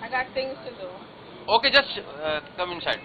I got things to do. Okay, just come inside.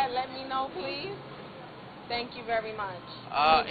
at, let me know, please. Thank you very much.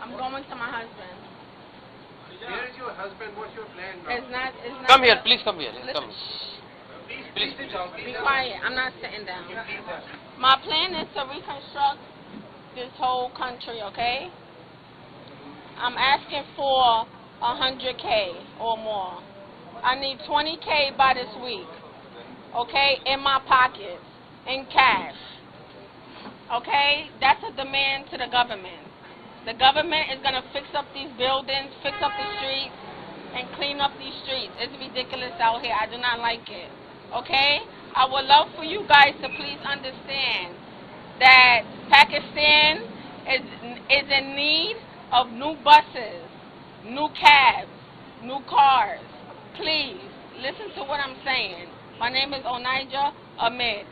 I'm going to my husband. Where is your husband? What's your plan now? It's not. Come here, please come here. Come. Please sit down. Be quiet. I'm not sitting down. My plan is to reconstruct this whole country, okay? I'm asking for 100K or more. I need 20K by this week, okay? In my pockets, in cash, okay? That's a demand to the government. The government is going to fix up these buildings, fix up the streets, and clean up these streets. It's ridiculous out here. I do not like it. Okay? I would love for you guys to please understand that Pakistan is in need of new buses, new cabs, new cars. Please, listen to what I'm saying. My name is Onaija Ahmed.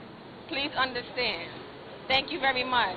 Please understand. Thank you very much.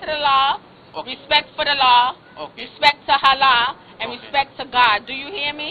to the law, respect for the law, respect to Allah, and respect to God. Do you hear me?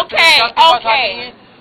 Okay.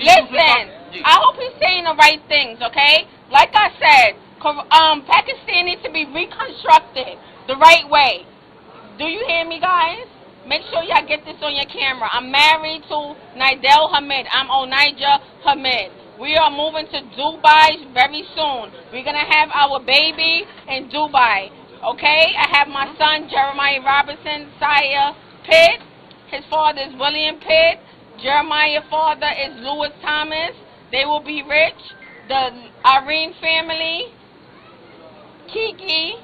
Listen, I hope he's saying the right things, okay? Like I said, Pakistan needs to be reconstructed the right way. Do you hear me, guys? Make sure y'all get this on your camera. I'm married to Nidell Hamid. I'm Onaija Hamid. We are moving to Dubai very soon. We're going to have our baby in Dubai, okay? I have my son, Jeremiah Robinson, Sire Pitt. His father is William Pitt. Jeremiah's father is Louis Thomas. They will be rich. The Irene family, Kiki,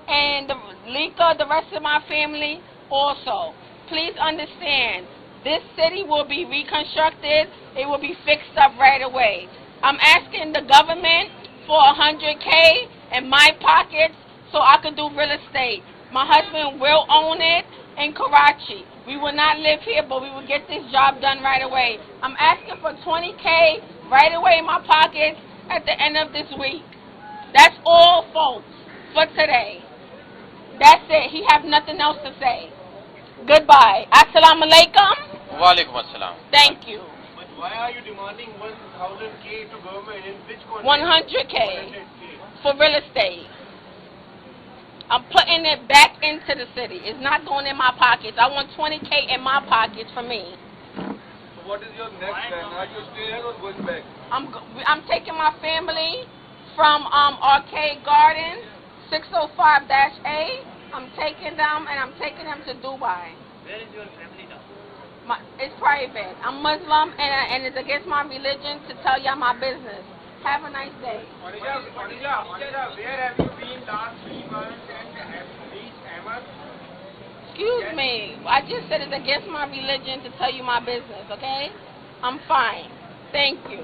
and Lika, the rest of my family also. Please understand, this city will be reconstructed. It will be fixed up right away. I'm asking the government for 100K in my pockets so I can do real estate. My husband will own it in Karachi. We will not live here, but we will get this job done right away. I'm asking for 20K right away in my pockets at the end of this week. That's all, folks, for today. That's it. He have nothing else to say. Goodbye. Assalamu alaikum. Walaikum assalam. Thank you. But why are you demanding 1,000K to government in which context? 100K for real estate. I'm putting it back into the city. It's not going in my pockets. I want 20K in my pockets for me. So what is your next plan? Are you staying or going back? I'm taking my family from Arcade Gardens, 605-A. I'm taking them and I'm taking them to Dubai. Where is your family now? It's private. I'm Muslim and it's against my religion to tell y'all my business. Have a nice day. Onaija, where have you been last 3 months and have reached Ahmed? Excuse me. I just said it's against my religion to tell you my business, okay? I'm fine. Thank you.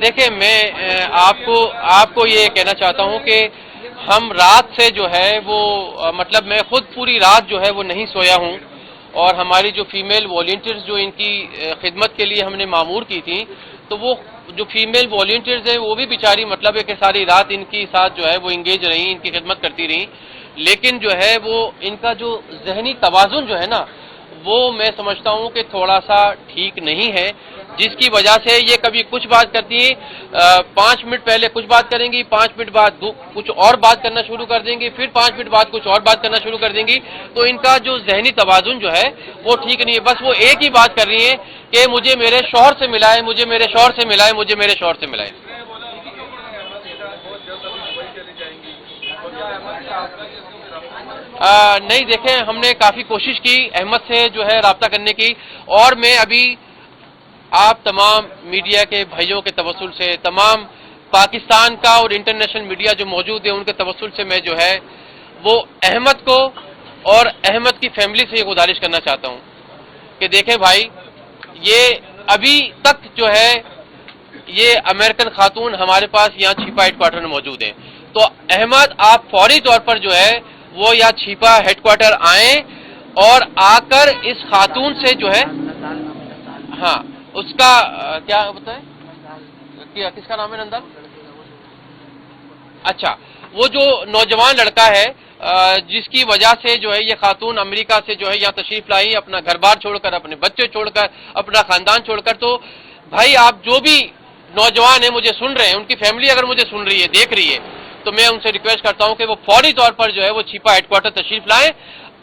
دیکھیں میں آپ کو یہ کہنا چاہتا ہوں کہ ہم رات سے جو ہے وہ مطلب میں خود پوری رات جو ہے وہ نہیں سویا ہوں، اور ہماری جو فیمیل والنٹیئرز جو ان کی خدمت کے لیے ہم نے معمور کی تھی، تو وہ جو فیمیل والنٹیئرز ہیں وہ بھی بیچاری مطلب ہے کہ ساری رات ان کی ساتھ جو ہے وہ انگیج رہیں، ان کی خدمت کرتی رہیں، لیکن جو ہے وہ ان کا جو ذہنی توازن جو ہے نا وہ میں سمجھتا ہوں کہ تھوڑا سا ٹھیک نہیں ہے، جس کی وجہ سے یہ کبھی کچھ بات کرتی ہیں، 5 منٹ پہلے کچھ بات کریں گی، 5 منٹ بعد کچھ اور بات کرنا شروع کر دیں گی، پھر 5 منٹ بعد کچھ اور بات کرنا شروع کر دیں گی، تو ان کا جو ذہنی توازن جو ہے وہ ٹھیک نہیں ہے۔ بس وہ ایک ہی بات کر رہی ہیں کہ مجھے میرے شوہر سے ملائے، مجھے میرے شوہر سے ملائے، مجھے میرے شوہر سے ملائے۔ نہیں دیکھیں، ہم نے کافی کوشش کی احمد سے جو ہے رابطہ کرنے کی، اور میں ابھی آپ تمام میڈیا کے بھائیوں کے توسل سے، تمام پاکستان کا اور انٹرنیشنل میڈیا جو موجود ہے ان کے توسل سے میں جو ہے وہ احمد کو اور احمد کی فیملی سے یہ گزارش کرنا چاہتا ہوں کہ دیکھیں بھائی، یہ ابھی تک جو ہے یہ امریکن خاتون ہمارے پاس یہاں چھپا ہیڈ کوارٹر میں موجود ہیں، تو احمد آپ فوری طور پر جو ہے وہ یا چھپا ہیڈ کوارٹر آئیں اور آ کر اس خاتون سے جو ہے، ہاں اس کا کیا بتائیں، کس کا نام ہے نندل؟ اچھا، وہ جو نوجوان لڑکا ہے جس کی وجہ سے جو ہے یہ خاتون امریکہ سے جو ہے یہاں تشریف لائی، اپنا گھر بار چھوڑ کر، اپنے بچے چھوڑ کر، اپنا خاندان چھوڑ کر، تو بھائی آپ جو بھی نوجوان ہیں مجھے سن رہے ہیں، ان کی فیملی اگر مجھے سن رہی ہے، دیکھ رہی ہے، تو میں ان سے ریکویسٹ کرتا ہوں کہ وہ فوری طور پر جو ہے وہ چھپا ہیڈ کوارٹر تشریف لائیں،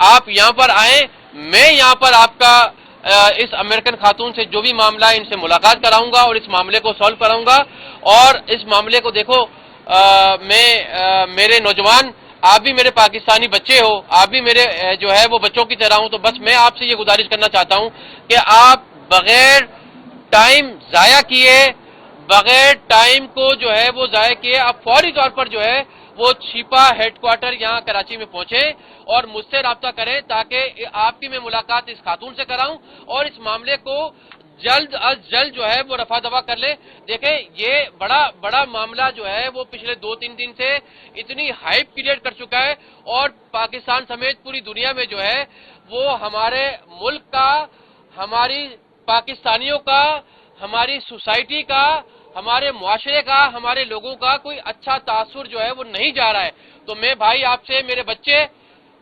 آپ یہاں پر آئیں، میں یہاں پر آپ کا اس امریکن خاتون سے جو بھی معاملہ ہے ان سے ملاقات کراؤں گا اور اس معاملے کو سالو کراؤں گا، اور اس معاملے کو دیکھو میرے نوجوان، آپ بھی میرے پاکستانی بچے ہو، آپ بھی میرے جو ہے وہ بچوں کی طرح ہوں، تو بس میں آپ سے یہ گزارش کرنا چاہتا ہوں کہ آپ بغیر ٹائم ضائع کیے، بغیر ٹائم کو جو ہے وہ ضائع کیے، آپ فوری طور پر جو ہے وہ چھپا ہیڈ کوارٹر یہاں کراچی میں پہنچے اور مجھ سے رابطہ کریں تاکہ آپ کی میں ملاقات اس خاتون سے کراؤں اور اس معاملے کو جلد از جلد جو ہے وہ رفع دفع کر لے۔ دیکھیں یہ بڑا معاملہ جو ہے وہ پچھلے 2-3 دن سے اتنی ہائپ کریٹ کر چکا ہے، اور پاکستان سمیت پوری دنیا میں جو ہے وہ ہمارے ملک کا، ہماری پاکستانیوں کا، ہماری سوسائٹی کا، ہمارے معاشرے کا، ہمارے لوگوں کا کوئی اچھا تاثر جو ہے وہ نہیں جا رہا ہے۔ تو میں بھائی آپ سے، میرے بچے،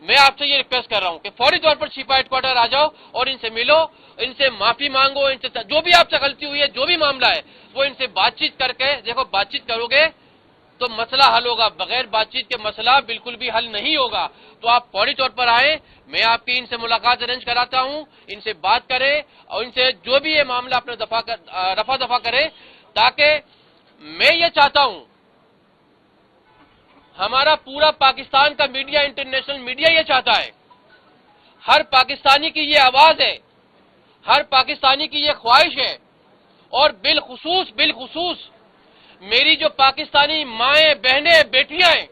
میں آپ سے یہ ریکویسٹ کر رہا ہوں کہ فوری طور پر چھپا ہیڈ کوارٹر آ جاؤ اور ان سے ملو، ان سے معافی مانگو، ان سے جو بھی آپ سے غلطی ہوئی ہے، جو بھی معاملہ ہے وہ ان سے بات چیت کر کے دیکھو، بات چیت کرو گے تو مسئلہ حل ہوگا، بغیر بات چیت کے مسئلہ بالکل بھی حل نہیں ہوگا۔ تو آپ فوری طور پر آئیں، میں آپ کی ان سے ملاقات ارینج کراتا ہوں، ان سے بات کریں اور ان سے جو بھی یہ معاملہ اپنا رفع دفع کریں، تاکہ میں یہ چاہتا ہوں ہمارا پورا پاکستان کا میڈیا، انٹرنیشنل میڈیا یہ چاہتا ہے، ہر پاکستانی کی یہ آواز ہے، ہر پاکستانی کی یہ خواہش ہے، اور بالخصوص میری جو پاکستانی مائیں، بہنیں، بیٹیاں ہیں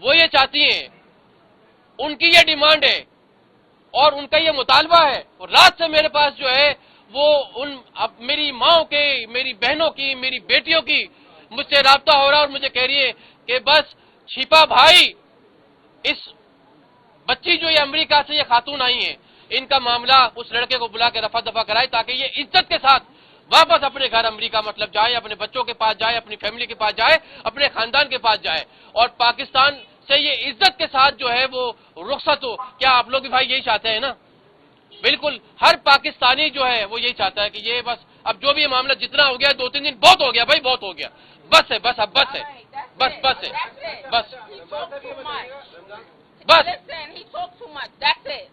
وہ یہ چاہتی ہیں، ان کی یہ ڈیمانڈ ہے اور ان کا یہ مطالبہ ہے، اور رات سے میرے پاس جو ہے وہ میری ماؤں کے، میری بہنوں کی، میری بیٹیوں کی مجھ سے رابطہ ہو رہا ہے اور مجھے کہہ رہی ہے کہ بس چھپا بھائی، اس بچی جو یہ امریکہ سے یہ خاتون آئی ہیں، ان کا معاملہ اس لڑکے کو بلا کے رفع دفع کرائے تاکہ یہ عزت کے ساتھ واپس اپنے گھر امریکہ مطلب جائے، اپنے بچوں کے پاس جائے، اپنی فیملی کے پاس جائے، اپنے خاندان کے پاس جائے، اور پاکستان سے یہ عزت کے ساتھ جو ہے وہ رخصت ہو۔ کیا آپ لوگ بھی بھائی یہی چاہتے ہیں نا؟ بالکل ہر پاکستانی جو ہے وہ یہی چاہتا ہے کہ یہ بس اب جو بھی یہ معاملہ جتنا ہو گیا، 2-3 دن بہت ہو گیا بھائی، بہت ہو گیا، بس ہے، بس اب بس ہے، بس ہے، بس بس، Listen, he talks too much. That's it.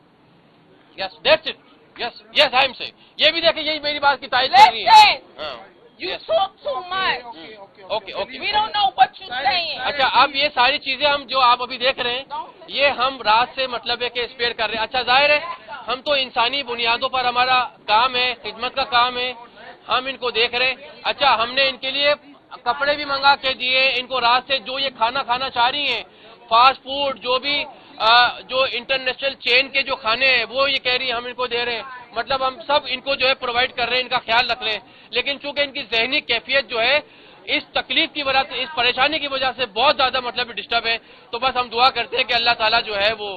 yes that's it, yes I am saying، یہ بھی دیکھیں یہی میری بات کی تائید کر رہی ہے۔ Listen, you talk too much. Okay We don't know what you're saying. اچھا، اب یہ ساری چیزیں ہم جو آپ ابھی دیکھ رہے ہیں یہ ہم رات سے مطلب ہے کہ اسپیئر کر رہے ہیں۔ اچھا ظاہر ہے ہم تو انسانی بنیادوں پر ہمارا کام ہے، خدمت کا کام ہے، ہم ان کو دیکھ رہے ہیں۔ اچھا ہم نے ان کے لیے کپڑے بھی منگا کے دیے، ان کو رات سے جو یہ کھانا چاہ رہی ہیں، فاسٹ فوڈ جو بھی جو انٹرنیشنل چین کے جو کھانے ہیں وہ یہ کہہ رہی ہیں ہم ان کو دے رہے ہیں، مطلب ہم سب ان کو جو ہے پرووائڈ کر رہے ہیں، ان کا خیال رکھ رہے ہیں، لیکن چونکہ ان کی ذہنی کیفیت جو ہے اس تکلیف کی وجہ سے، اس پریشانی کی وجہ سے بہت زیادہ مطلب ڈسٹرب ہے، تو بس ہم دعا کرتے ہیں کہ اللہ تعالیٰ جو ہے وہ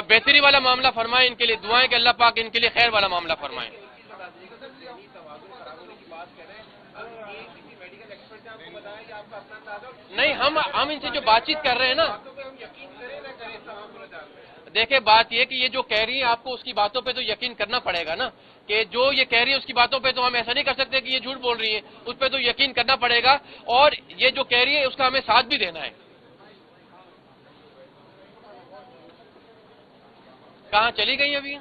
بہتری والا معاملہ فرمائے، ان کے لیے دعائیں کہ اللہ پاک ان کے لیے خیر والا معاملہ فرمائے۔ نہیں، ہم ان سے جو بات چیت کر رہے ہیں نا، دیکھیں بات یہ کہ یہ جو کہہ رہی ہیں آپ کو اس کی باتوں پہ تو یقین کرنا پڑے گا نا، کہ جو یہ کہہ رہی ہے اس کی باتوں پہ تو ہم ایسا نہیں کر سکتے کہ یہ جھوٹ بول رہی ہیں، اس پہ تو یقین کرنا پڑے گا، اور یہ جو کہہ رہی ہے اس کا ہمیں ساتھ بھی دینا ہے۔ کہاں چلی گئی ابھی؟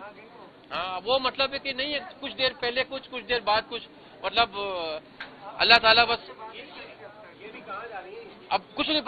ہاں، وہ مطلب ہے کہ نہیں ہے، کچھ دیر پہلے کچھ دیر بعد کچھ، مطلب اللہ تعالیٰ بس اب کچھ نہیں پتا۔